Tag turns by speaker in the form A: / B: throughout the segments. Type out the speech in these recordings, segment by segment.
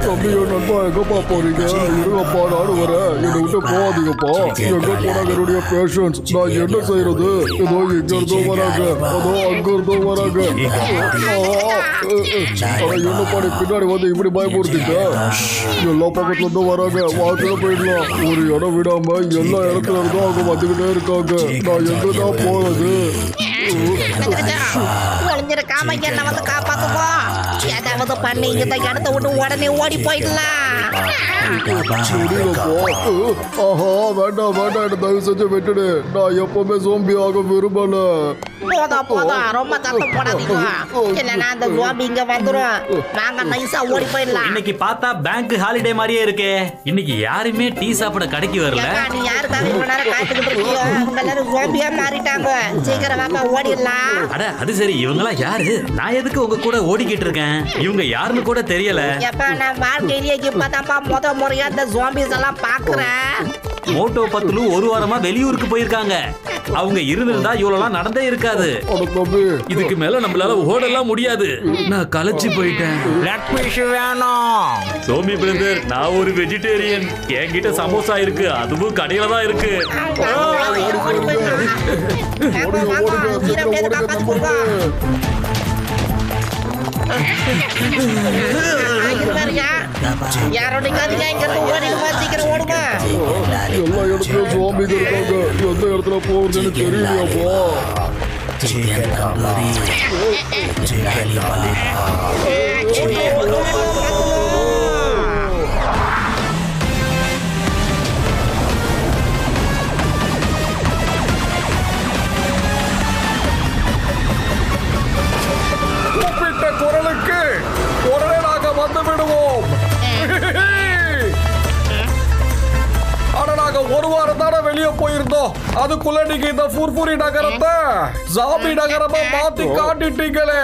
A: தம்பி நண்பா எங்கப்பா போறீங்க? இருங்கப்பா நானும் வரேன். என்னை விட்டு போகாதீங்கப்பா. எங்க போனாங்க என்னுடைய பேஷன்ஸ்? நான் என்ன செய்யறது? ஏதோ இங்க இருந்தோ வராங்க, அதோ அங்க இருந்தோ வராங்க. என்னப்பா நீ பின்னாடி வந்து இப்படி பயமுறுத்திட்ட? எல்லா பக்கத்துல இருந்தும் வராங்க. வாக்கில போயிடலாம். ஒரு இடம் விடாம எல்லா இடத்துல இருந்தும் அவங்க வந்துகிட்டே இருக்காங்க. நான் எங்கதான் போறது?
B: காப்பாத்துப்பா. ஏதாவது பண்ணி இந்த இடத்த விட்டு உடனே ஓடி போயிடலாம்.
A: ஆஹா வேண்டாம் வேண்டாம், தயவு செஞ்சு விட்டுடு. நான் எப்பவுமே ஜோம்பி ஆக விரும்பல.
B: போதும் ரொம்ப சத்தம் போடாதீங்க. இல்லைன்னா அந்த ஜோம்பி இங்க வந்துரும். நாங்க நைஸா ஓடி போயிடலாம்.
C: இன்னைக்கு பார்த்தா பேங்க் ஹாலிடே மாதிரியே இருக்கே. இன்னைக்கு யாருமே டீ சாப்பிட கடைக்கு வரல.
B: நீ யாருக்காக இவ்வளவு நேரம் காத்துக்கிட்டு இருக்கியோ? அவங்க எல்லாரும் ஜோம்பியா மாறிட்டாங்க. சீக்கிரம் வாங்க ஓடிடலாம்.
C: அட அது சரி, இவங்கெல்லாம் யாரு? நான் எதுக்கு உங்க கூட ஓடிக்கிட்டு இருக்கேன்? இவங்க யாருன்னு கூட தெரியல.
B: எப்ப நான் வாழ்க்கையிலேயே இப்பதான்ப்பா முத முறையா இந்த ஜோம்பிஸ் எல்லாம் பாக்குறேன்.
C: மோட்டோ பத்துலு ஒரு வாரமா வெளியூருக்கு போயிருக்காங்க. அவங்க இருந்திருந்தா இவ்வளவு நடந்தே இருக்காது. இதுக்கு மேல நம்மளால ஓடலாம் முடியாது. நான் களைச்சு போயிட்டேன். சோமி பிரதர், நான் ஒரு வெஜிடேரியன். என்கிட்ட சமோசா இருக்கு, அதுவும் கடையில தான் இருக்கு.
B: யாரோட சீக்கிரம் ஓடுமா.
A: எல்லா இடத்துலயும் ஜோம்பிங்க இருக்காங்க. எந்த இடத்துல போறதுன்னு தெரியலையாப்பா. கூப்பிட்ட குரலுக்கு உடனே நாங்க வந்து விடுவோம். ஆனா நாங்க ஒரு வாரம் தானே வெளியே போயிருந்தோம். அதுக்குள்ள நீங்க இந்த ஃபுர்ஃபுரி நகரத்தை ஜாம்பி நகரமா மாத்தி காட்டிட்டீங்களே.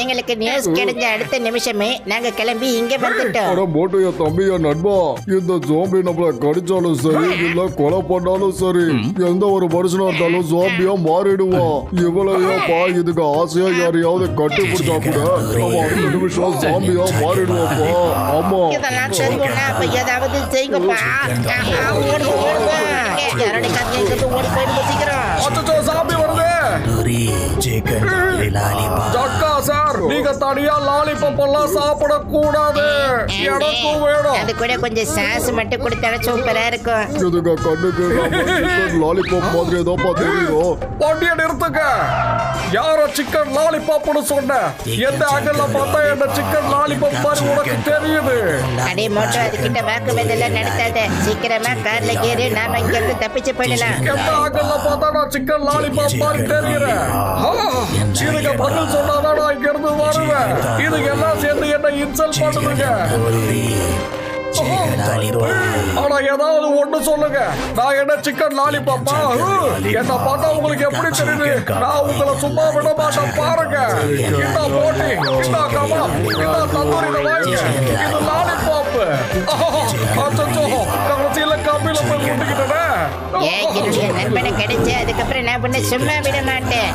B: எங்களுக்கு நியூஸ் கிடைச்ச அடுத்த நிமிஷமே நாங்க கிளம்பி இங்க வந்துட்டோம்.
A: அட மோட்டைய தம்பியா நண்பா, இந்த ஜாம்பி நம்மள கடிச்சாலும் சரி இல்ல கொலை பண்ணாலும் சரி, எந்த ஒரு மனுஷனா இருந்தாலும் ஜாம்பியா மாறிடுவான். இவ்வளவுப்பா இதுக்கு ஆசையா யாரையாவது கட்டி பிடிச்சா கூட நம்ம அடுத்த நிமிஷம் ஜாம்பியா மாறிடுவாப்பா. ஆமா
B: இதெல்லாம் தெரியும்னா அப்ப ஏதாவது செய்யுங்கப்பா.
A: ஜாம்பி வருது. ஜக்கா சார், நீங்க தனியா லாலிபாப் எல்லாம் சாப்பிட கூடாது. எனக்கும் வேணும்.
B: அது கூட கொஞ்சம் சாஸ் மட்டும் கொடுத்தா சூப்பரா இருக்கும்.
A: இதுங்க கண்ணுக்கு லாலிபாப் மாதிரி ஏதோ தெரியும். வண்டியை நிறுத்துங்க. யாரோ சிக்கன் லாலிபாப்னு சொன்ன? எந்த ஆங்கிள் பார்த்தா என்ன சிக்கன் லாலிபாப் மாதிரி உனக்கு தெரியுது?
B: அடே மோட்டோ, அதுக்கிட்ட வாக்குவாதம் நடத்தாத. சீக்கிரமா கார்ல ஏறு, நாம இங்க இருந்து தப்பிச்சு போயிடலாம்.
A: எந்த ஆங்கிள் பார்த்தா நான் சிக்கன் லாலிபாப் மாதிரி தெரியுறேன்? இதுக்கு பதில் சொன்னாதான் நான் இங்க இருந்து வருவேன். இது எல்லாம் சேர்ந்து என்ன இன்சல்ட் பண்ணுதுங்க. ஆனா ஏதாவது ஒண்ணு சொல்லுங்க. நான் என்ன சிக்கன் லாலிபாப்பா? என்ன பார்த்தா உங்களுக்கு எப்படி தெரியுது? நான் உங்களை சும்மா விட மாட்டேன். பாருங்க, இந்த போட்டி, இந்த கபாப், இந்த தந்தூரி வாங்கி, இது லாலிபாப். அச்சோ, கடைசியில கம்பியில போய் முட்டிக்கிட்டே.
B: என்னுடைய நண்பனை கிடைச்சு அதுக்கப்புறம் நான் பண்ண சும்மா விட மாட்டேன்.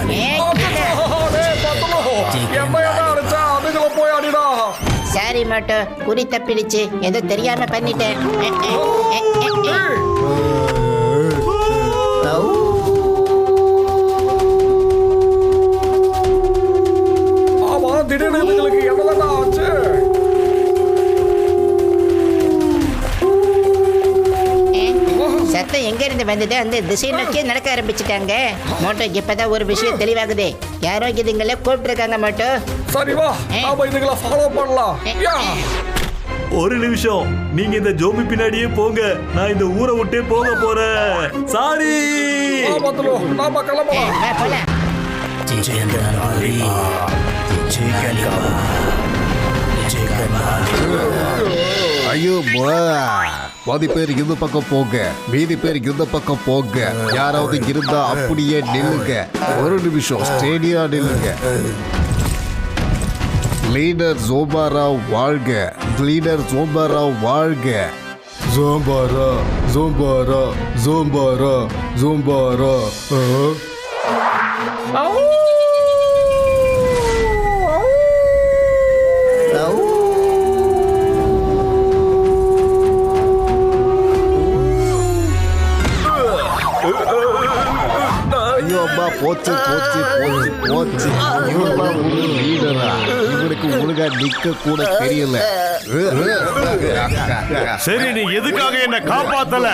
A: அதுக்குள்ள போய் அடிடா.
B: சாரி மோட்டோ, குறி தப்பிடுச்சு. ஏதோ தெரியாம பண்ணிட்டேன்.
A: ஆமா, திடீர்னு இதுங்களுக்கு எவ்வளவு ஆச்சு?
B: சத்தம் எங்க இருந்து வந்தது? அந்த திசை நோக்கி நடக்க ஆரம்பிச்சுட்டாங்க. மோட்டோ, இப்பதான் ஒரு விஷயம் தெளிவாகுது. யாரோ இதுங்களை கூப்பிட்டு இருக்காங்க. மோட்டோ
A: சரி வா, நாம இதுங்களை ஃபாலோ பண்ணலாம்.
C: ஒரு நிமிஷம், நீங்க இந்த ஜோம்பி பின்னாடியே போங்க. நான் இந்த ஊரை விட்டே போக போறேன். சாரி.
A: நாம கிளம்பலாம்.
B: போலாம்.
D: ஐயோ பாதி பேர் இந்த பக்கம் போங்க, மீதி பேர் இந்த பக்கம் போங்க. யாராவது இருந்தா அப்படியே நில்லுங்க. ஒரு நிமிஷம் ஸ்டேடியா நில்லுங்க. லீடர் ஜோபாரா வாழ்க, லீடர் ஜோபாரா வாழ்க.
E: ஜோம்பாரா ஜோம்பாரா ஜோம்பாரா ஜோம்பாரா.
D: ஐயோ அம்மா, போச்சு போச்சு போச்சு போச்சு. இவன்லாம் ஒரு லீடரா? இவனுக்கு ஒழுங்கா நிக்க கூட தெரியல.
F: சரி, நீ எதுக்காக என்ன காப்பாத்தல?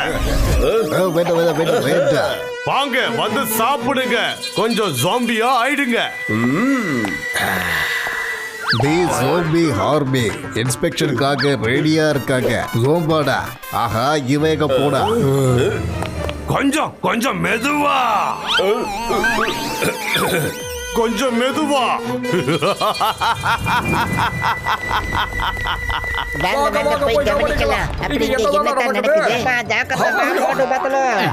D: வேண்டாம் வேண்டாம் வேண்டாம் வேண்டாம்.
F: வாங்க வந்து சாப்பிடுங்க, கொஞ்சம் ஜாம்பியா ஆயிடுங்க.
D: தி ஜோம்பி ஆர்மி இன்ஸ்பெக்ஷனுக்காக ரெடியா இருக்காங்க. ஜோம்பாடா, ஆஹா இவங்க போடா.
F: கொஞ்சம் கொஞ்சம் மெதுவா, கொஞ்சம் மெதுவா.
B: வாங்க வாங்க போய் கவனிக்கலாம். அப்படி இங்க என்னதான் நடக்குது? ஜாக்கிரதை, போட்டு பார்த்தலாம்.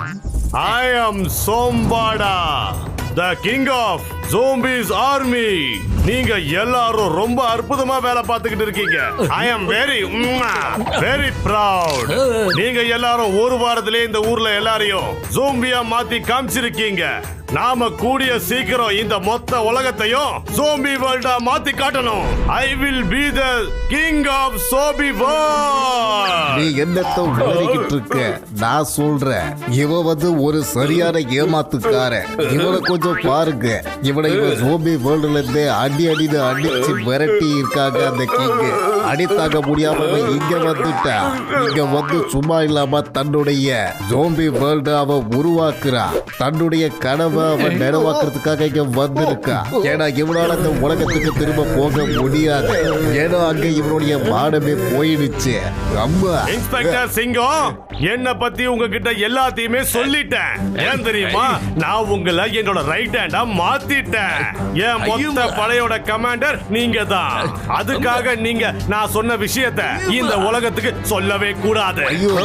F: I am Sombada, the king of zombies army. நீங்க எல்லாரும் ரொம்ப அற்புதமா வேலை பார்த்துக்கிட்டு இருக்கீங்க. I am very proud. நீங்க எல்லாரும் ஒரு வாரத்திலே இந்த ஊர்ல எல்லாரையும் ஜோம்பியா மாத்தி காமிச்சிருக்கீங்க. நாம கூடிய சீக்கிரம் இந்த மொத்த உலகத்தையும் ஜோம்பி வேர்ல்டா மாத்தி காட்டணும். I will be the king of zombie world.
D: நீ என்னத்த உளறிக்கிட்டு இருக்க? நான் சொல்றேன், இவன் வந்து ஒரு சரியான ஏமாத்துக்காரன். இவனை கொஞ்சம் பாருங்க. இவன் ஜோம்பி வேர்ல்டுல இருந்தே அடின்னு அடிச்சு விரட்டி இருக்காங்க அந்த கிங். அடி தாங்க முடியாம இங்க வந்துட்டான். இங்க வந்து சும்மா இல்லாம தன்னுடைய ஜோம்பி வேர்ல்டு அவன் உருவாக்குறான். தன்னுடைய கனவை அவன் நினைவாக்குறதுக்காக இங்க வந்திருக்கா. ஏன்னா இவனால அந்த உலகத்துக்கு திரும்ப போக முடியாது. ஏன்னா அங்க இவனுடைய மானமே போயிடுச்சு. அம்மா
F: இன்ஸ்பெக்டர் சிங்கம், என்ன பத்தி உங்ககிட்ட எல்லாத்தையுமே சொல்லிட்டேன். ஏன் தெரியுமா? நான் உங்களை என்னோட ரைட் ஹேண்டா மாத்திட்டேன். என் மொத்த படையோட கமாண்டர் நீங்க தான். அதுக்காக நீங்க நான் சொன்ன விஷயத்தை இந்த உலகத்துக்கு சொல்லவே கூடாது.
D: ஐயோ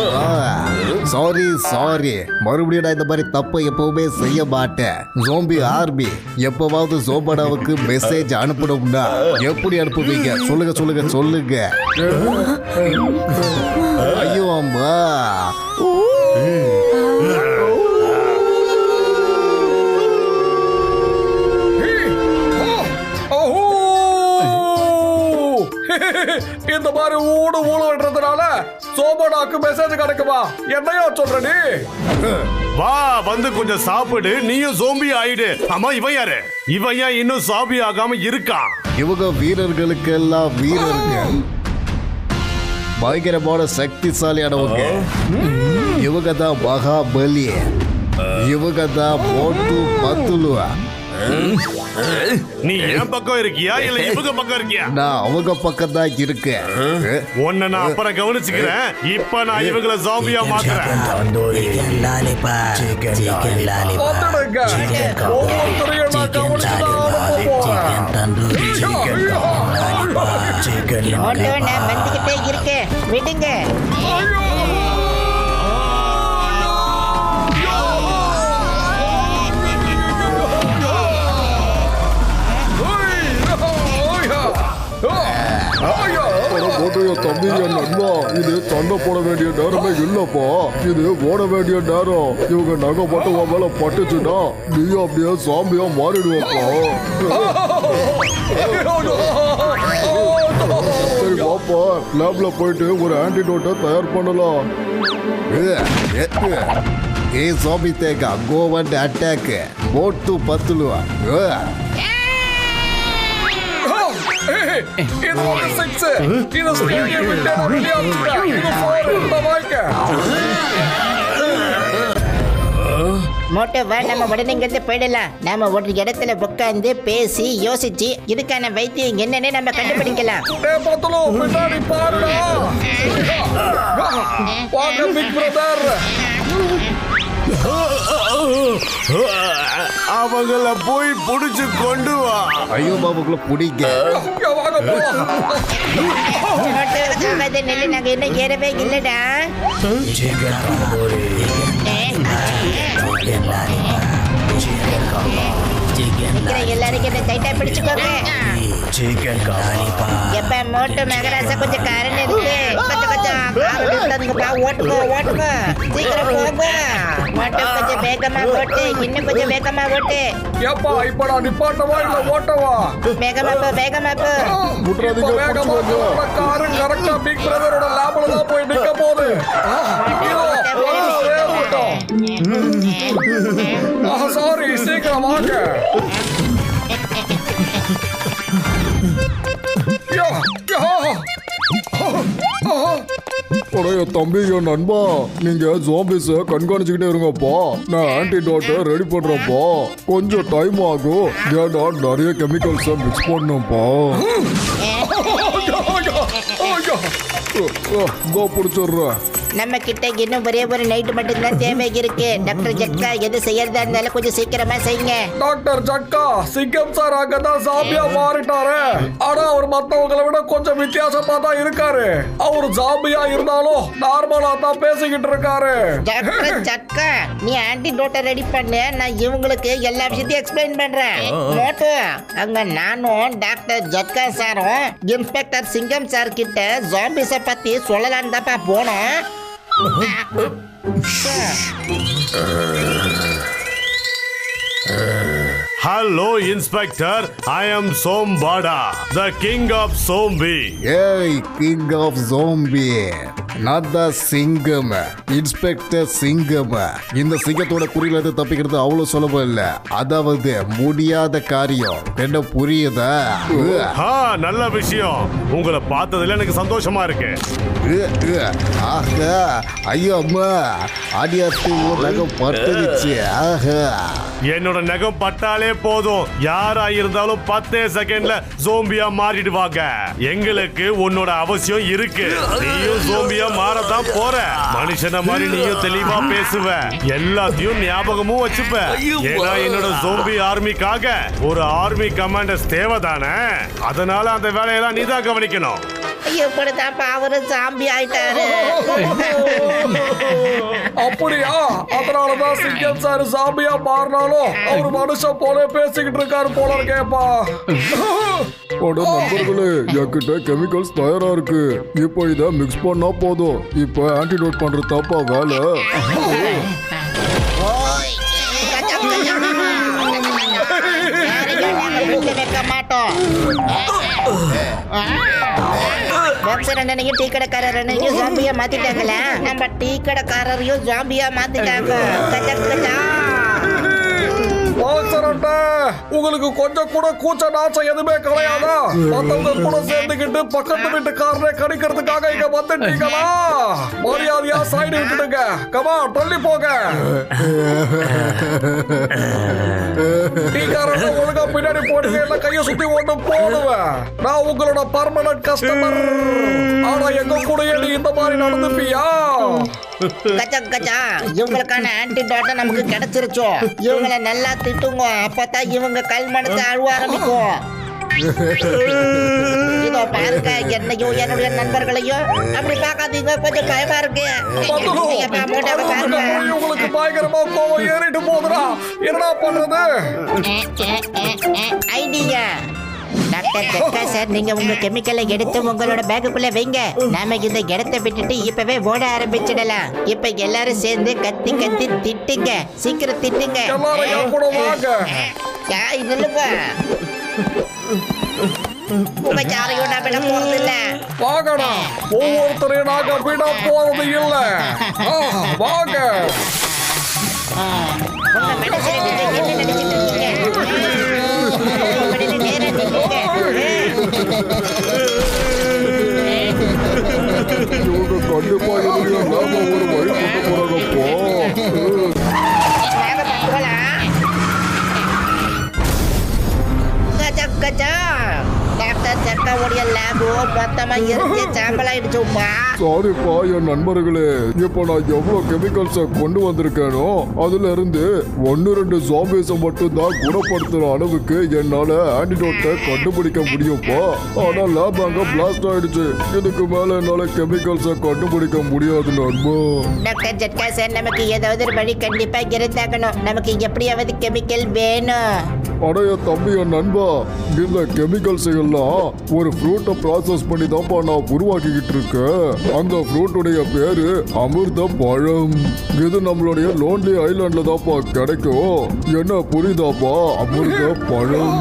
D: சாரி சாரி. மறுபடியும் நான் இந்த மாதிரி தப்பை எப்பவுமே செய்ய மாட்டேன். ஜோம்பி ஆர்மி எப்பவாவது ஜோம்பாடாவுக்கு மெசேஜ் அனுப்பணும்னா எப்படி அனுப்புவீங்க? சொல்லுங்க சொல்லுங்க சொல்லுங்க. ஐயோ அம்மா.
A: இந்த மாதிரி ஊடு ஊழல்ன்றதுனால சோபடாக்கு மெசேஜ் கிடைக்குமா? என்னையா சொல்ற நீ?
F: வா வந்து கொஞ்சம் சாப்பிடு, நீயும் ஜோம்பி ஆயிடு. ஆமா, இவன் யாரு? இவன் ஏன் இன்னும் சாம்பி ஆகாம இருக்கான்?
D: இவங்க வீரர்களுக்கு எல்லாம் வீரர்கள், பயங்கரமான சக்திசாலியானவங்க. இவங்க தான் மகாபலி. இவங்க தான் மோட்டு பத்துலுவா.
F: நீ என் பக்கம் இருக்கியா இல்ல இவங்க பக்கம் இருக்கியா?
D: நான் அவங்க பக்கம் தான் இருக்கேன்.
F: உன்னை நான் அப்புறம் கவனிச்சுக்கிறேன். இப்ப நான் இவங்களை ஜாம்பியா மாத்துறேன்.
A: வந்துடுங்க. ஒவ்வொருத்தரையும் நான் கவனிச்சுதான் அனுப்ப போறேன்.
B: மோட்டோ, நான் வந்துகிட்டே இருக்கேன், விடுங்க.
E: தம்பி, என் நண்பா, இது சண்டை போட வேண்டிய நேரமே இல்லப்பா. இது ஓட வேண்டிய நேரம். இவங்க நகை மட்டும் உன் மேல பட்டுச்சுன்னா நீ அப்படியே சாம்பியா மாறிடுவப்பா. சரி பாப்பா, லேப்ல போயிட்டு ஒரு ஆன்டிடோட்டை தயார் பண்ணலாம்.
D: ஏ சாமி தேக்கா, கோ அண்ட் அட்டாக். மோட்டு பத்துலுவா.
A: இது ஒரு 6. இது ஸ்டேடியம் விட்டு வெளியாச்சுட்டா. இது 4 இந்த வாய்க்க.
B: மோட்டோ வா, நம்ம உடனே இங்கிருந்து போயிடலாம். நாம ஒரு இடத்துல உட்காந்து பேசி யோசிச்சு இதுக்கான வைத்தியம் என்னன்னு நம்ம கண்டுபிடிக்கலாம்.
A: டேய் பத்துலு, பின்னாடி பாருடா. வாங்க பிக் பிரதர்.
F: அவங்கள போய் புடிச்சு கொண்டு வா.
D: ஐயோ பாபுக்குள்ள பிடிங்க.
A: வாங்க போலாம்.
B: மோட்டு போகாத நெல்லு, நாங்க இன்னும் ஏறவே இல்லடா. எல்லாருக்கும் என்ன டைட்டா பிடிச்சுக்கோங்க. எப்ப மோட்டு மகராசா கொஞ்சம் கரண்ட் இருக்கு, கொஞ்சம் ஓட்டுக்கோ சீக்கிரம் போங்க. மோட்டு கொஞ்சம் வேகமா ஓட்டு, இன்னும் கொஞ்சம் வேகமா ஓட்டு.
A: ஏப்பா இப்ப நான் நிப்பாட்டவா இல்ல ஓட்டவா?
B: வேகமா போ.
A: இப்ப வேகமா போற காரு கரெக்டா பிக் பிரதரோட லேப்ல தான் போய் நிக்க போகுது. சாரி, சீக்கிரம் வாங்க.
E: உடைய தம்பி என் நண்பா, நீங்க ஜாம்பிஸ கண்காணிச்சுக்கிட்டே இருங்கப்பா. நான் ஆன்டிடோட்டை ரெடி பண்றப்பா. கொஞ்சம் டைம் ஆகும், ஏன்னா நிறைய கெமிக்கல்ஸை மிக்ஸ் பண்ணும்ப்பா. பிடிச்சிடுறேன்.
B: நம்ம கிட்ட இன்னும் ஒரே ஒரு நைட் மட்டும் தான் தேவை இருக்கு. டாக்டர் ஜட்கா, எது செய்யறதா இருந்தாலும் கொஞ்சம் சீக்கிரமா செய்யுங்க.
A: டாக்டர் ஜட்கா, சிங்கம் சார் அங்கதான் ஜாம்பியா மாறிட்டாரு. ஆனா அவர் மத்தவங்களை விட கொஞ்சம் வித்தியாசமா தான் இருக்காரு. அவர் ஜாம்பியா இருந்தாலும் நார்மலா தான் பேசிக்கிட்டு இருக்காரு.
B: டாக்டர் ஜட்கா, நீ ஆன்டிடோட்டை ரெடி பண்ணு, நான் இவங்களுக்கு எல்லா விஷயத்தையும் எக்ஸ்பிளைன் பண்றேன். மோட்டோ, அங்க நானும் டாக்டர் ஜட்கா சாரும் இன்ஸ்பெக்டர் சிங்கம் சார் கிட்ட ஜாம்பிஸ பத்தி சொல்லலான்னு தான் போனோம்.
F: Hello, Inspector. I am Sombada, the king of zombie.
D: ஏய் கிங் ஆஃப் ஜோம்பி, நான் தான் சிங்கம், இன்ஸ்பெக்டர் சிங்கம். இந்த சிங்கத்தோட குறியில தப்பிக்கிறது அவ்வளவு சுலபம் இல்ல. அதாவது முடியாத காரியம். என்ன புரியுதா?
F: நல்ல விஷயம். உங்களை பார்த்ததுல எனக்கு சந்தோஷமா இருக்கு.
D: ஆஹா, ஐயோ அம்மா, அடியாத்து நகம் பட்டுடுச்சு. ஆஹா,
F: என்னோட நகம் பட்டாலே போதும், யாரா இருந்தாலும் 10 செகண்ட்ல ஜோம்பியா மாறிடுவாங்க. எங்களுக்கு உன்னோட அவசியம் இருக்கு. நீயும் ஜோம்பியா மாறதான் போற. மனுஷன மாதிரி நீயும் தெளிவா பேசுவ, எல்லாத்தையும் ஞாபகமும் வச்சுப்ப. ஏன்னா என்னோட ஜோம்பி ஆர்மிக்காக ஒரு ஆர்மி கமாண்டர்ஸ் தேவைதானே. அதனால அந்த வேலையெல்லாம் நீதான் கவனிக்கணும்.
B: இப்படிதான் அவரு சாம்பி ஆயிட்டாரு.
A: அப்படியா? அதனாலதான் சிங்கம் சார் சாம்பியா மாறினாலும் அவர் மனுஷன் போல பேசிக்கிட்டு இருக்காரு போல இருக்கேப்பா.
E: நண்பர்களே, என்கிட்ட கெமிக்கல்ஸ் தயாரா இருக்கு. இப்போ இதை மிக்ஸ் பண்ணா போதும். இப்போ ஆன்டிடோட் பண்ற தப்பா வேலை.
B: வைக்க மாட்டோம். டீ கடைக்காரரையும் ஜாம்பியா மாத்திட்டாங்களா? நம்ம டீ கடைக்காரரையும் ஜாம்பியா மாத்திட்டாங்க.
A: உங்களுக்கு கொஞ்சம் கூட கூச்ச நாச்சம் எதுவுமே கிடையாதா? மத்தவங்க கூட சேர்ந்துக்கிட்டு பக்கத்து வீட்டுக்காரரை கடிக்கிறதுக்காக இங்க வந்துட்டீங்களா? மரியாதையா சைடு விட்டுடுங்க. கமா, தள்ளி போங்க. டீக்காரங்க ஒழுங்கா பின்னாடி போடுங்க, இல்ல கைய சுத்தி ஒண்ணு போடுவேன். நான் உங்களோட பர்மனன்ட் கஸ்டமர். ஆனா எங்க கூட நீ இந்த மாதிரி நடந்துப்பியா?
B: இவங்களுக்கான ஆன்டிடோட்டை நமக்கு கிடைச்சிருச்சோ. இவங்களை நல்லா திட்டுங்க, அப்பதான் இவங்க கல் மனசு அழுவ ஆரம்பிக்கும். இதோ பாருங்க, என்னையும் என்னுடைய நண்பர்களையும் அப்படி பார்க்காதீங்க, கொஞ்சம் பயமா இருக்கு.
A: உங்களுக்கு பயங்கரமா கோவம் ஏறிட்டு போகுதுடா, என்ன பண்றது?
B: ஐடியா டாக்டர் ஜட்கா சார், நீங்க உங்க கெமிக்கலை எடுத்து உங்களோட பேக்குக்குள்ள வைங்க. நாம இந்த இடத்தை விட்டுட்டு இப்பவே ஓட ஆரம்பிச்சிடலாம். இப்ப எல்லாரும் சேர்ந்து கத்தி கத்தி திட்டுங்க, சீக்கிரம் திட்டுங்க. உங்க யாரையும் நான் விட போறது இல்ல.
A: வாங்கடா, ஒவ்வொருத்தரையும் நாங்க விட போறது இல்ல. வாங்க.
B: உங்க மனசுல நீங்க என்ன நினைச்சிட்டு இருக்கீங்க?
E: கண்டிப்பா ஒரு வழி கொண்டு போறாங்கப்போ.
B: டாக்டர் ஜட்காவுடைய லேப் அதுவும் மொத்தமா எரிஞ்சு சாம்பல் ஆயிடுச்சுப்பா.
E: சாரிப்பா என் நண்பர்களே, இப்ப நான் எவ்வளவு கெமிக்கல்ஸ கொண்டு வந்திருக்கேனோ அதுல இருந்து 1-2 ஜாம்பிஸ மட்டும் தான் குணப்படுத்துற அளவுக்கு என்னால ஆன்டிடோட்டை கண்டுபிடிக்க முடியும்ப்பா. ஆனா லேப் அங்க பிளாஸ்ட் ஆயிடுச்சு. இதுக்கு மேல என்னால கெமிக்கல்ஸ கண்டுபிடிக்க முடியாது நண்பா.
B: டாக்டர் ஜட்கா சார், நமக்கு ஏதாவது ஒரு வழி கண்டிப்பா இருந்தாகணும். நமக்கு எப்படியாவது கெமிக்கல் வேணும்.
E: அடைய தம்பி என் நண்பா, இந்த கெமிக்கல்ஸ் எல்லாம் ஒரு ஃப்ரூட்டை ப்ராசஸ் பண்ணி தான்ப்பா நான் உருவாக்கிக்கிட்டு இருக்கேன். அந்த ஃப்ரூட்டுடைய பேரு அமிர்த பழம். இது நம்மளுடைய லோன்லி ஐலாண்ட்ல தான்ப்பா கிடைக்கும். என்ன புரியுதாப்பா? அமிர்த பழம்.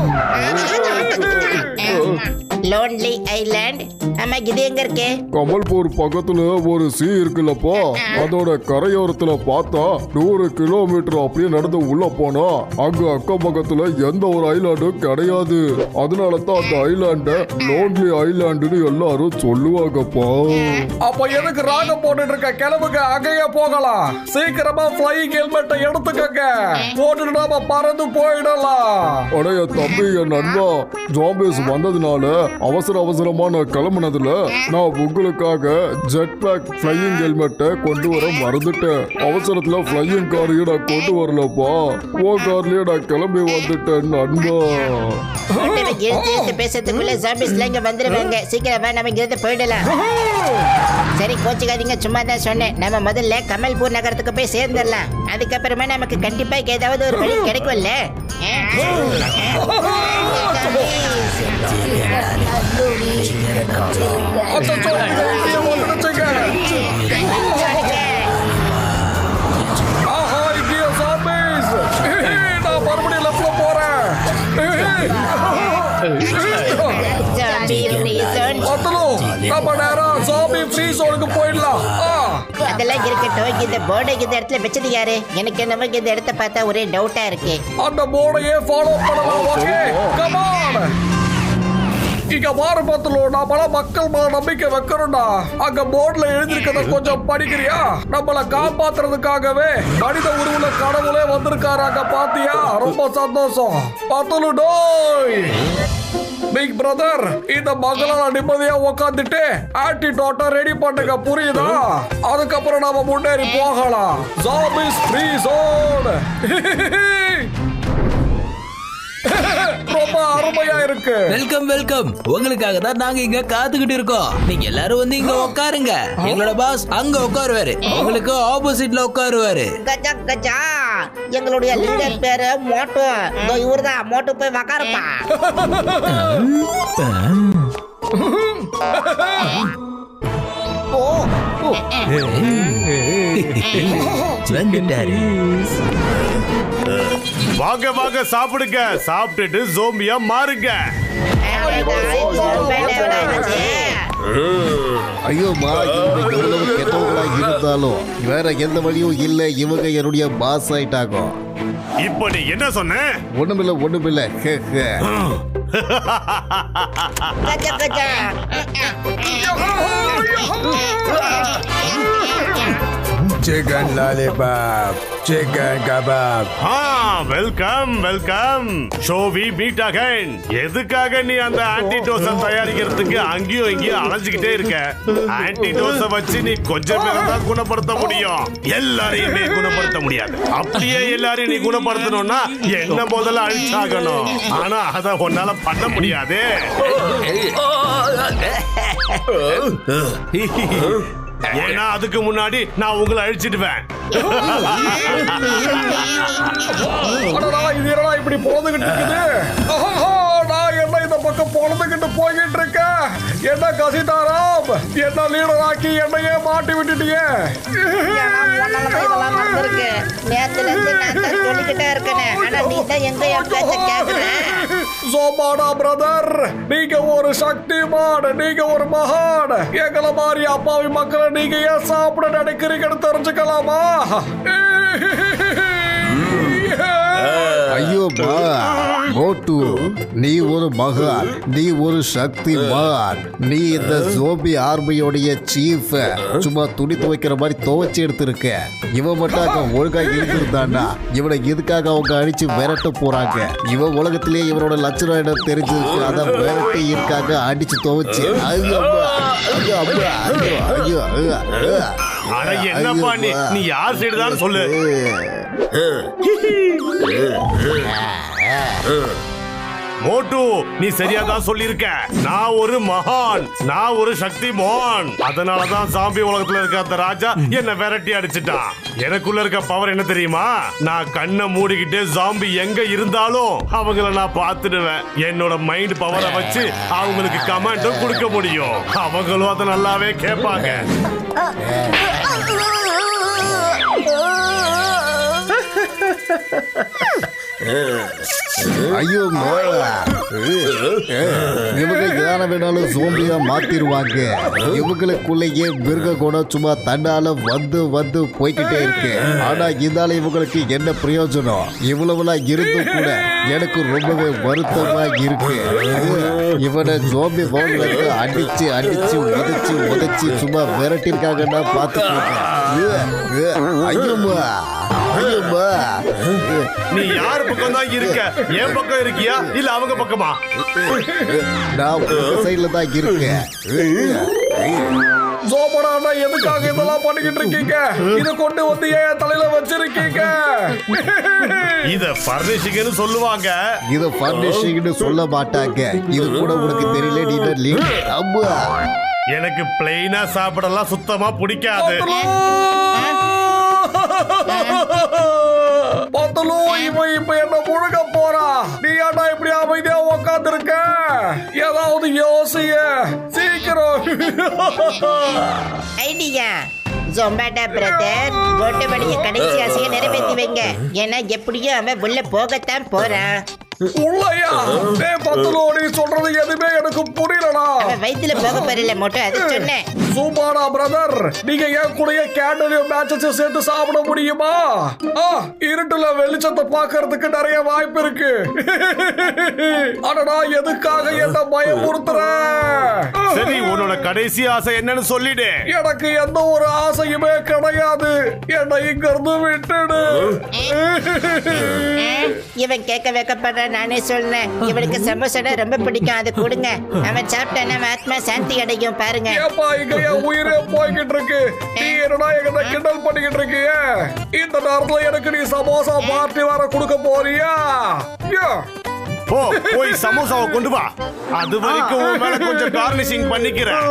B: Lonely island? ஆமா, இது எங்க இருக்கு?
E: கமல்பூர் பக்கத்துல ஒரு சீ இருக்குல்லப்பா, அதோட கரையோரத்துல பார்த்தா 100 கிலோமீட்டர் அப்படியே நடந்து உள்ள போனா அங்க அக்கம் பக்கத்துல எந்த ஒரு ஐலாண்டும் கிடையாது. அதனால தான் அந்த ஐலாண்ட லோன்லி ஐலாண்டுன்னு எல்லாரும் சொல்லுவாங்கப்பா.
A: அப்ப எதுக்கு ராக போட்டுட்டு இருக்க? கிளம்புங்க, அங்கேயே போகலாம். சீக்கிரமா ஃப்ளையிங் ஹெல்மெட்டை எடுத்துக்கங்க, போட்டுட்டு நாம பறந்து போயிடலாம்.
E: அடைய தம்பி என் நண்பா, ஜாம்பிஸ் வந்ததுனால அவசரமா நான் கிளம்புனதுல நான் உங்களுக்காக ஜெட் பேக் ஃப்ளையிங் ஹெல்மெட்டை கொண்டு வர மறந்துட்டேன். அவசரத்துல ஃப்ளையிங் காரையும் நான் கொண்டு வரலப்பா. ஓ கார்லயே நான் கிளம்பி வந்துட்டேன் நண்பா.
B: பேசுறதுக்குள்ள ஜாம்பிஸ்ல இங்க வந்துருவாங்க. சீக்கிரமா நம்ம இங்கிருந்து போயிடலாம். சரி, கோச்சுக்காதீங்க, சும்மா தான் சொன்னேன். நம்ம முதல்ல கமல்பூர் நகரத்துக்கு போய் சேர்ந்துடலாம். அதுக்கப்புறமா நமக்கு கண்டிப்பா ஏதாவது ஒரு வழி கிடைக்கும்ல.
A: ஆஹா, இங்கே zombies. நான் மறுபடியும் லெஃப்ட்ல போறேன். நம்ம நேரம் zombie free zone-க்கு போயிடலாம்.
B: அதெல்லாம் இருக்கட்டும், இந்த போர்டை இந்த இடத்துல வச்சது யாரு? எனக்கு என்னமோ இந்த இடத்த பார்த்தா ஒரே டவுட்டா இருக்கு.
A: அந்த போர்டையே ஃபாலோ பண்ணலாம். Okay, come on. இங்க பாரு பத்துலோ, நாம மக்கள் மேல நம்பிக்கை வைக்கிறோம்டா. அங்க போர்டுல எழுதிருக்கத கொஞ்சம் படிக்கிறியா? நம்மள காப்பாத்துறதுக்காகவே மனித உருவுல கடவுளே வந்திருக்காரு. அங்க பாத்தியா? ரொம்ப சந்தோஷம். பத்துலு டோய் பிக் பிரதர், இந்த மகளால நிம்மதியா உக்காந்துட்டு ஆன்டிடோட்டை ரெடி பண்ணுங்க, புரியுதா? அதுக்கப்புறம் நாம முன்னேறி போகலாம். Zombies free zone. ரொம்ப அருமையா இருக்கு.
G: Welcome welcome. உங்களுக்காக தான் நாங்க இங்க காத்துக்கிட்டு இருக்கோம். நீங்க எல்லாரும் வந்து இங்க உட்காருங்க. எங்களோட பாஸ் அங்க உட்காருவாரு, உங்களுக்கு ஆப்போசிட்ல உட்காருவாரு.
B: கஜா கஜா, எங்களுடைய லீடர் பேரு மோட்டு. இவர்தான் மோட்டு, போய் உட்காருப்பா.
G: வந்துட்டாரு.
F: வாங்க வாங்க, சாப்பிடுங்க. சாப்பிட்டுட்டு ஜோம்பியா மாறுங்க.
D: ஐயோமா, இவங்க எவ்வளவு கெட்டவங்களா இருந்தாலும் வேற எந்த வழியும் இல்லை. இவங்க என்னுடைய பாஸ் ஆயிட்டாங்க.
F: இப்ப நீ என்ன சொன்ன?
D: ஒண்ணுமில்ல.
B: கஜா கஜா.
H: Chicken lollipop, chicken kebab.
F: Welcome welcome. Shall we meet again. எதுக்காக நீ அந்த ஆன்டிடோஸ தயாரிக்கிறதுக்கு அங்கேயும் இங்கேயும் அலைஞ்சுக்கிட்டே இருக்க? ஆன்டிடோஸ வச்சு நீ கொஞ்சம் பேரை தான் குணப்படுத்த முடியும். எல்லாரையுமே குணப்படுத்த முடியாது. அப்படியே எல்லாரையும் நீ குணப்படுத்தணும்னா என்ன முதல்ல அழிச்சாகணும். ஆனா அத உன்னால பண்ண முடியாது. ஏன்னா அதுக்கு முன்னாடி நான் உங்களை அழிச்சிடுவேன்.
A: இது என்னடா இப்படி போதுகிட்டு இருக்குது? நான் என்ன இந்த பக்கம் பொழுதுகிட்டு போய்கிட்டு இருக்கேன்? என்ன கசிதாராம், என்ன லீடர் ஆக்கி என்னையே மாட்டி விட்டுட்டியே.
B: நேத்துல இருந்து நான் தான் சொல்லிக்கிட்டே இருக்கேன். ஆனா நீ தான் எங்க என் பேச்ச கேக்குற?
A: சோமாடா பிரதர், நீங்க ஒரு சக்திமான், நீங்க ஒரு மகான். எங்களை மாதிரி அப்பாவி மக்களை நீங்க ஏன் சாப்பிட நினைக்கிறீங்கன்னு தெரிஞ்சுக்கலாமா?
D: ஐயோ மோட்டு, நீ ஒரு மகான், நீ ஒரு சக்திமான், நீ இந்த ஜோம்பி ஆர்மியோடைய சீஃப் சும்மா துணி துவைக்கிற மாதிரி துவைச்சு எடுத்திருக்க. இவன் மட்டும் அங்க ஒழுங்கா இருந்திருந்தான்னா இவனை எதுக்காக அவங்க அடிச்சு விரட்ட போறாங்க? இவன் உலகத்திலேயே இவனோட லட்சணம் இடம் தெரிஞ்சிருக்கு, அதை விரட்டி இருக்காங்க அடிச்சு துவைச்சு. ஐயோ ஐயோ ஐயோ ஐயோ ஐயோ.
F: அட என்னப்பா நீ யார் சைடு தான் சொல்லு. மோட்டு நீ சரியா தான் சொல்லியிருக்க. நான் ஒரு மகான், நான் ஒரு சக்திமான். அதனாலதான் சாம்பி உலகத்துல இருக்க அந்த ராஜா என்ன விரட்டி அடிச்சிட்டான். எனக்குள்ள இருக்க பவர் என்ன தெரியுமா? நான் கண்ணை மூடிக்கிட்டே ஜாம்பி எங்க இருந்தாலும் அவங்கள நான் பார்த்துடுவேன். என்னோட மைண்ட் பவரை வச்சு அவங்களுக்கு கமாண்டும் கொடுக்க முடியும். அவங்களும் அதை நல்லாவே கேட்பாங்க.
D: ஐயோ இவங்க யார வேணாலும் சோம்பியா மாத்திருவாங்க. இவங்களுக்குள்ளேயே மிருக குணம் சும்மா தன்னால வந்து வந்து போய்கிட்டே இருக்கு. ஆனா இதால இவங்களுக்கு என்ன பிரயோஜனம்? இவ்வளவுலாம் இருந்தும் கூட எனக்கு ரொம்பவே வருத்தமா இருக்கு. இவனை ஜோம்பி போன்ல அடிச்சு அடிச்சு உதச்சு உதச்சு சும்மா விரட்டிருக்காங்கன்னா பாத்துக்கோங்க. ஐயோமா ஐயோமா.
F: நீ யார் பக்கம் தான் இருக்க? என் பக்கம் இருக்கியா இல்ல அவங்க பக்கமா?
D: நான் உங்க சைடுல தான் இருக்கேன்.
A: சோமனா எதுக்காக இதெல்லாம் பண்ணிக்கிட்டு இருக்கீங்க? இத கொண்டு வந்து ஏன் தலையில வச்சிருக்கீங்க?
F: இத பர்னிஷிங்னு சொல்லுவாங்க.
D: இத பர்னிஷிங்னு சொல்ல மாட்டாங்க. இது கூட உனக்கு தெரியல. நீ அம்மா
F: எனக்கு பிளெயினா சாப்பிடலாம் சுத்தமா பிடிக்காது.
A: பத்தலோ இவன் இப்ப என்ன முழுக போறா. நீ ஏன்டா இப்படி அமைதியா உட்கார்ந்து இருக்க? ஏதாவது யோசிய சீக்கிரம்.
B: ஐடியா ஜொம்பாட்டா பிரதர், கோட்டபடிய கடைசி ஆசையை நிறைவேற்றி வைங்க. ஏன்னா எப்படியும் அவன் உள்ள போகத்தான் போறான்.
A: உள்ளயா? பத்தலோ நீ சொல்றது எதுவுமே எனக்கு புரியலடா.
B: அவன் வயித்துல போக போறல மட்டும் அது சொன்னேன்.
A: சூப்பாடா பிரதர், நீங்க என் கூடய கேண்டல் மேட்சஸ் சேர்த்து சாப்பிட முடியுமா? இருட்டுல வெளிச்சத்தை பாக்குறதுக்கு நிறைய வாய்ப்பு இருக்கு. அடடா எதுக்காக என்ன பயமுறுத்துற?
F: சரி உன்னோட கடைசி ஆசை என்னன்னு சொல்லிடு.
A: எனக்கு எந்த ஒரு ஆசையுமே கிடையாது. என்னை இங்க இருந்து விட்டுடு.
B: இவன் கேட்க வைக்கப்படுற நானே சொல்றேன். இவனுக்கு சமோசானா ரொம்ப பிடிக்கும், அது கொடுங்க. அவன் சாப்பிட்டான ஆத்மா சாந்தி அடையும். பாருங்க.
A: ஏப்பா இங்க என் உயிரே போய்கிட்டு இருக்கு. நீ என்னடா எங்க கிண்டல் பண்ணிக்கிட்டு இருக்கிய? இந்த நேரத்துல எனக்கு நீ சமோசா பார்ட்டி வர கொடுக்க போறியா?
F: போ போய் சமோசாவை கொண்டு வா. அது வரைக்கும் உன் மேல கொஞ்சம் கார்னிஷிங் பண்ணிக்கிறேன்.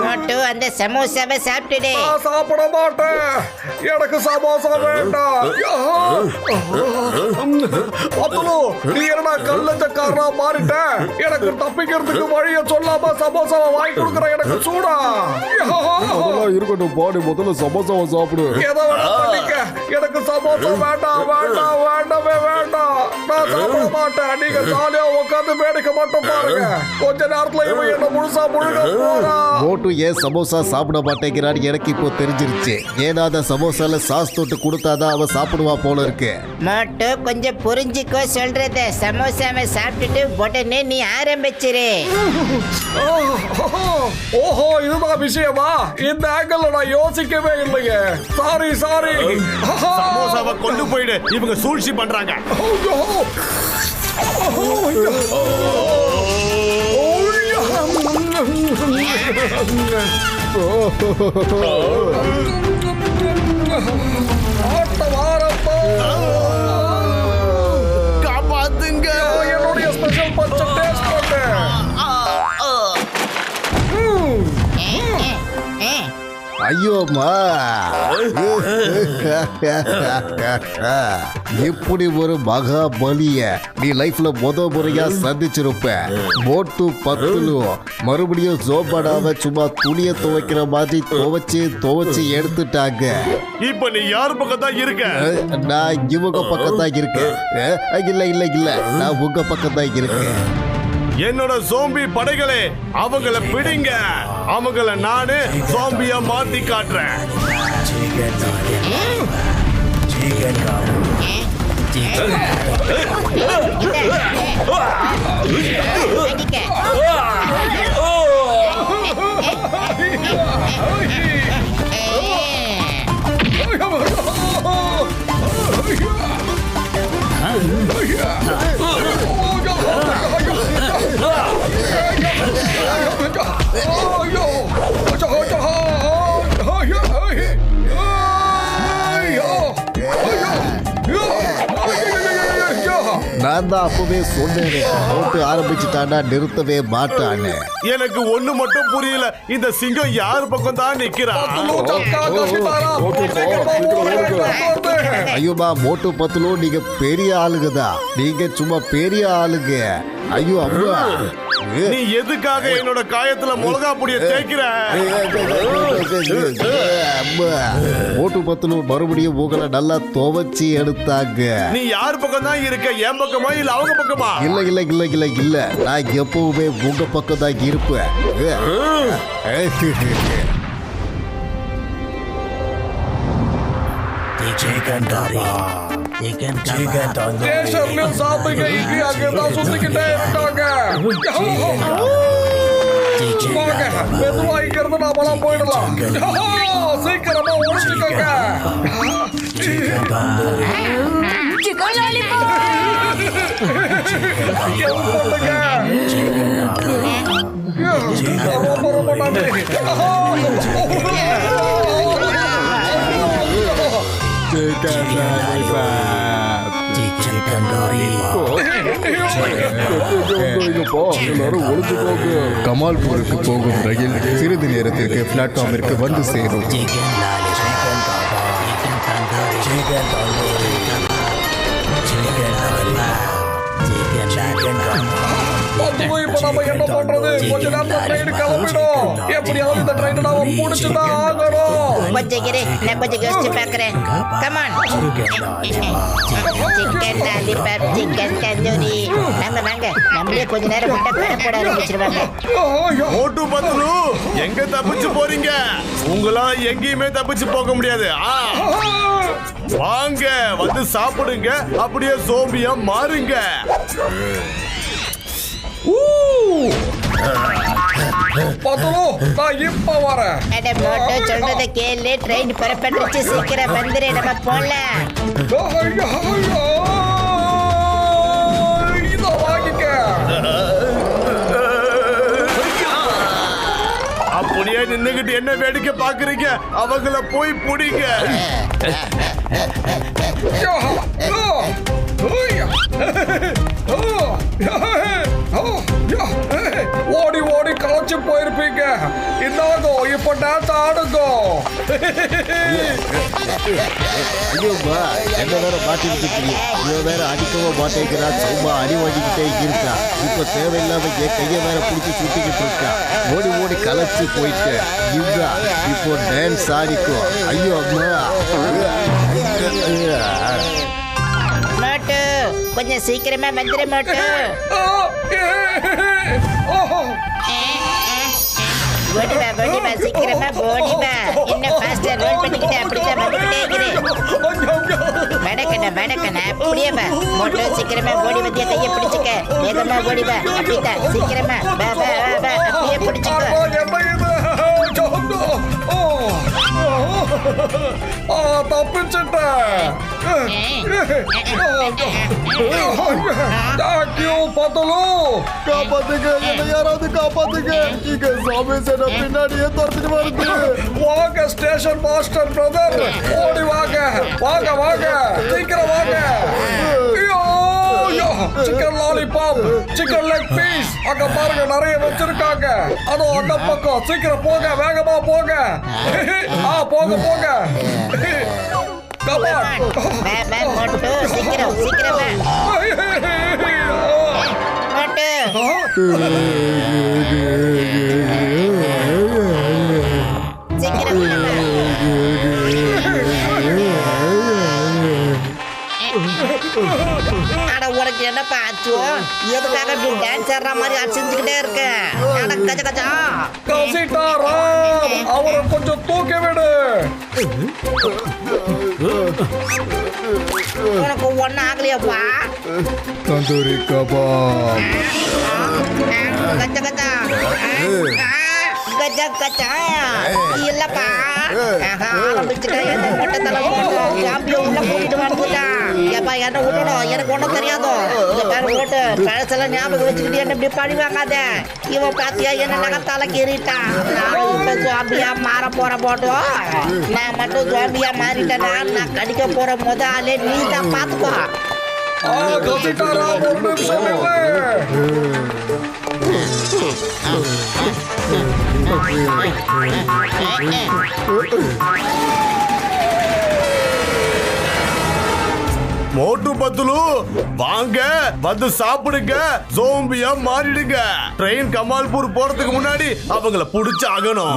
B: மோட்டு அந்த சமோசாவை சாப்பிட்டுடு.
A: சாப்பிட மாட்டேன். எனக்கு சமோசா வேண்டாம். நீ என்னடா கள்ளச்சக்காரனா மாறிட்ட? எனக்கு தப்பிக்கிறதுக்கு வழிய சொல்லாம சமோசாவை வாங்கி கொடுக்குற. எனக்கு சூடா.
E: அதெல்லாம் இருக்கட்டும் பாடி, முதல்ல சமோசாவை சாப்பிடு.
A: எதை வேணா பண்ணிக்க. எனக்கு சமோசா வேண்டாம் வேண்டாம் வேண்டவே வேண்டாம். நான் சாப்பிட மாட்டேன். நீங்க ஜாலியா உட்காந்து வேடிக்கை மட்டும் பாருங்க. கொஞ்ச நேரத்துல இவன் என்ன முழுசா முழுக போறான்.
D: மோட்டு ஏன் சமோசா சாப்பிட மாட்டேங்கிறான்னு எனக்கு இப்போ தெரிஞ்சிருச்சு. ஏன்னா அந்த சமோசால சாஸ் தொட்டு கொடுத்தாதான் அவன் சாப்பிடுவா போல இருக்கு.
B: மோட்டு கொஞ்சம் புரிஞ்சுக்கோ சொல்றத. சமோசாவை சாப்பிட்டுட்டு உடனே நீ ஆரம்பிச்சிரு.
A: ஓஹோ இதுதான் விஷயமா? இந்த ஆங்கிள் நான் யோசிக்கவே இல்லையே. Sorry sorry.
F: சமோசாவை கொண்டு போயிடு. இவங்க சூழ்ச்சி பண்றாங்க. காப்பாத்துங்க.
A: என்னுடைய ஸ்பெஷல் பச்சை டேஸ்ட் பண்ணு.
D: ஐயோமா இப்படி ஒரு மகா பலிய நீ லைஃப்ல முறையா சந்திச்சிருப்ப. மோட்டு பத்துலு மறுபடியும் ஜோபாடாவ சும்மா துணியை துவைக்கிற மாதிரி துவைச்சு எடுத்துட்டாங்க.
F: இப்ப நீ யார் பக்கம் தான் இருக்க?
D: நான் இவங்க பக்கம் தான் இருக்கேன். இல்ல இல்ல இல்ல நான் உங்க பக்கம் தான் இருக்கேன்.
F: என்னோட சோம்பி படைகளே, அவங்கள பிடிங்க. அவங்கள நானு சோம்பியா மாத்தி காட்டுறேன்.
D: நான் தான் அப்பவே சொன்னேன், போட்டு ஆரம்பிச்சுட்டானா நிறுத்தவே மாட்டான்னு.
F: எனக்கு ஒண்ணு மட்டும் புரியல, இந்த சிங்கம் யார் பக்கம் தான் நிக்கிறான்?
D: ஐயோமா, மோட்டு பத்துலோ நீங்க பெரிய ஆளுங்கதான். நீங்க சும்மா பெரிய ஆளுங்க. ஐயோ அம்மா,
F: நீ எதுக்காக என்னோட காயத்துல மிளகா பொடிய தேய்க்கிற?
D: மோட்டு பத்துலோ மறுபடியும் உங்களை நல்லா துவைச்சி எடுத்தாங்க.
F: நீ யார் பக்கம் தான் இருக்க? என் பக்கமா இல்ல அவங்க பக்கமா?
D: இல்ல இல்ல இல்ல இல்ல இல்ல, நான் எப்பவுமே உங்க பக்கம் தான் இருப்பேன்.
A: ஸ்டேஷன்லயும் சாப்பிங்க, இங்க அங்கதான் சுத்திக்கிட்டே இருக்காங்க. வாங்க, மெதுவா இங்க இருந்து நாமெல்லாம் போயிடலாம். சீக்கிரமா ஒழிச்சுக்கோங்க. ரொம்ப ரொம்ப நன்றி.
E: கமால்பூருக்கு போகும் ரயில் சிறிது நேரத்திற்கு பிளாட்ஃபார்மிற்கு வந்து சேரும்.
A: இப்ப நம்ம என்ன பண்றது? கொஞ்ச நேரத்துல ட்ரெயின் கிளம்பிடும். எப்படியாவது இந்த ட்ரெயின் நாம முடிச்சுதான் ஆகணும்.
B: கொஞ்சம் இரு, நான் கொஞ்சம் யோசிச்சு பார்க்கறேன். Come on. Chicken lollipop, chicken tandoori. நாங்க நம்மளே கொஞ்ச நேரம் விட்டா படப்பட ஆரம்பிச்சிருவாங்க.
F: மோட்டு பத்துலு, எங்க தப்பிச்சு போறீங்க? உங்களா எங்கேயுமே தப்பிச்சு போக முடியாது. வாங்க, வந்து சாப்பிடுங்க, அப்படியே சோம்பியா மாறுங்க.
A: பத்துலு, நான் இப்ப வரேன்.
B: அட மோட்டோ, சொல்றத கேளு. ட்ரெயின் புறப்பட்டுச்சு, சீக்கிரம் வந்துரு, நம்ம போலாம்.
A: இதை வாங்கிக்க.
F: அப்படியே நின்னுகிட்டு என்ன வேடிக்கை பாக்குறீங்க? அவங்கள போய் பிடிங்க.
A: ஓடி ஓடி களைச்சு போயிருப்பீங்க. இன்னாகோ இப்ப டான்ஸ் ஆடுங்கோ.
D: ஐயோப்பா, என்ன வேற மாட்டிக்கிட்டு இவன் வேற அடிக்கவும் மாட்டேங்கிறா. சும்மா அடி வாங்கிக்கிட்டே இருக்கா. இப்ப தேவையில்லாம என் கையை வேற பிடிச்சி சுத்திக்கிட்டு இருக்கா. ஓடி ஓடி களைச்சு போயிட்டு இவா இப்போ டான்ஸ் ஆடிக்கும். ஐயோ அம்மா,
B: மோட்டோ, கொஞ்சம் சீக்கிரமா வந்துரு மோட்டோ. ஓடிவா, சீக்கிரமா ஓடிவா. என்ன ஃபாஸ்டா ரோல் பண்ணிக்கிட்டு அப்படிதான் வந்துகிட்டே இரு. வடக்கண்ணா அப்படியே வா. மோட்டோ, சீக்கிரமா ஓடி வந்து கையை பிடிச்சுக்க. வேகமா ஓடிவா, அப்படிதான் சீக்கிரமா வா வா வா வா, அப்படியே பிடிச்சுக்கோ.
A: தப்பிச்சுட்டேன்.
E: காப்பாத்துங்க, என்னை யாராவது காப்பாத்துங்க. இங்க சாமி சேனை பின்னாடியே துரத்துட்டு வருது.
A: வாங்க ஸ்டேஷன் மாஸ்டர் பிரதர், ஓடி வாங்க வாங்க வாங்க, சீக்கிரம் வாங்க. Chicken lollipop, chicken leg piece அங்க பாருங்க, நிறைய வச்சிருக்காங்க. அதோ அந்த பக்கம். சீக்கிரம் போங்க, வேகமா போங்க. போங்க போங்க.
B: மோட்டோ, சீக்கிரம் சீக்கிரமா மோட்டோ. அட, உனக்கு என்ன என்னப்பா ஆச்சு எதுக்காக இப்படி டான்ஸ் ஆடுற மாதிரி அடிச்சுக்கிட்டே இருக்க கஜ கஜா
A: கசிட்டாராம் அவரை கொஞ்சம் தூக்கி விடு.
B: உனக்கு ஒன்னும் ஆகலையாப்பா
E: தந்தூரி கபாப்.
B: கஜ கஜா கஜா கஜா இல்லப்பா ஆரம்பிச்சுட்டேன். என்ன மொட்டை தலை சாம்பியன் உள்ள கூட்டிட்டு வந்துட்டா. ஏப்பா என்ன விடணும், எனக்கு ஒன்றும் தெரியாதோ. இந்த பேர் ஓட்டு பழசெல்லாம் ஞாபகம் வச்சுக்கிட்டு என்ன இப்படி பழி வாங்காத. இவன் பாத்தியா என்ன நகத்தால கீறிட்டான். நானும் இப்ப ஜாம்பியா மாற போற போட்டோம். நான் மட்டும் ஜாம்பியா மாறிட்டேன்னா நான் கடிக்க போற முதலே நீ தான் பாத்துக்கோ.
A: கசிட்டாராம் ஒரு நிமிஷம் இல்லை.
F: மோட்டு பத்துலு வாங்க வந்து சாப்பிடுங்க, ஜோம்பியா மாறிடுங்க. ட்ரெயின் கமால்பூர் போறதுக்கு முன்னாடி அவங்கள புடிச்சு ஆகணும்.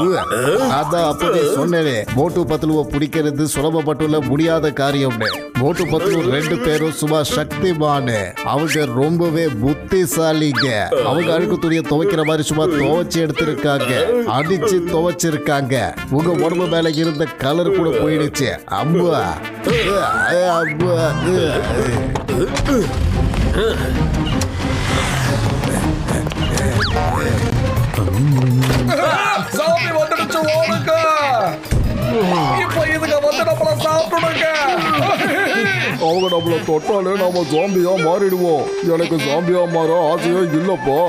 D: அதான் அப்படி சொன்னேனே, மோட்டு பத்துலுவை பிடிக்கிறது சுலபப்பட்டுள்ள முடியாத காரியம்னு. மோட்டு பத்துலு ரெண்டு பேரும் சும்மா சக்திமானு. அவங்க ரொம்பவே புத்திசாலிங்க. அவங்க அழுக்கு துணியை துவைக்கிற மாதிரி சும்மா துவைச்சு எடுத்திருக்காங்க, அடிச்சு துவைச்சிருக்காங்க. உங்க உடம்பு மேல இருந்த கலர் கூட போயிடுச்சு. அம்பா அம்பா.
A: சாமி வந்துடுச்சு, ஓடுங்க. இப்ப இதுங்க வந்து நம்மள சாப்பிடுங்க.
E: அவங்க நம்மள தொட்டாலே நாம ஜாம்பியா மாறிடுவோம். எனக்கு ஜாம்பியா மாற ஆசையே இல்லப்பா.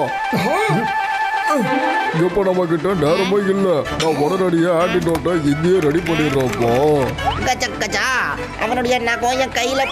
E: இப்ப நம்ம கிட்ட நேரமே இல்ல. நான் உடனடியா ஆன்டிடோட்டை இங்கேயே ரெடி பண்ணிடுறோம்ப்பா.
B: கஜா கஜா அவனுடைய நகம் என் கையில